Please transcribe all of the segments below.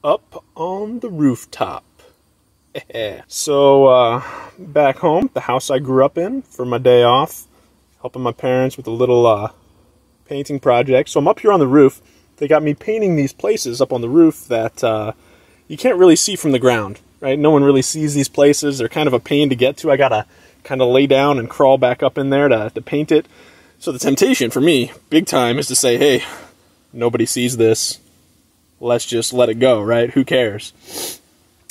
Up on the rooftop. So, back home, the house I grew up in, for my day off, helping my parents with a little painting project. So I'm up here on the roof. They got me painting these places up on the roof that you can't really see from the ground, right? No one really sees these places. They're kind of a pain to get to. I gotta kind of lay down and crawl back up in there to paint it. So the temptation for me, big time, is to say, hey, nobody sees this. Let's just let it go, right? Who cares?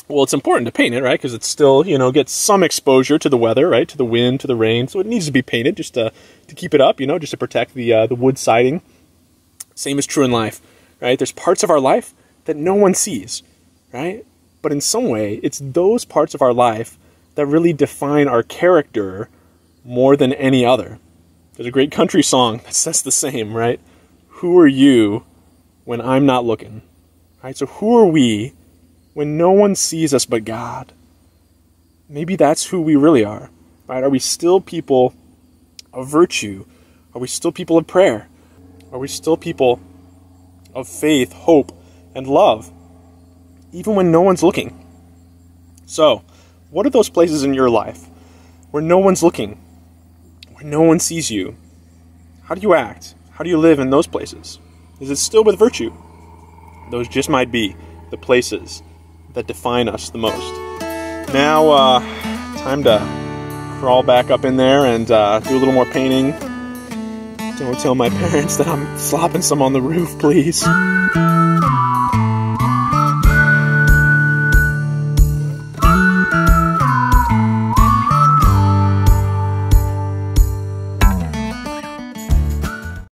Well, it's important to paint it, right? Because it's still, gets some exposure to the weather, right? To the wind, to the rain. So it needs to be painted just to keep it up, just to protect the wood siding. Same is true in life, right? There's parts of our life that no one sees, right? But in some way, it's those parts of our life that really define our character more than any other. There's a great country song that says the same, right? Who are you when I'm not looking? Right? So who are we when no one sees us but God? Maybe that's who we really are, right? Are we still people of virtue? Are we still people of prayer? Are we still people of faith, hope, and love, even when no one's looking? So, what are those places in your life where no one's looking, where no one sees you? How do you act? How do you live in those places? Is it still with virtue? Those just might be the places that define us the most. Now, time to crawl back up in there and do a little more painting. Don't tell my parents that I'm slopping some on the roof, please.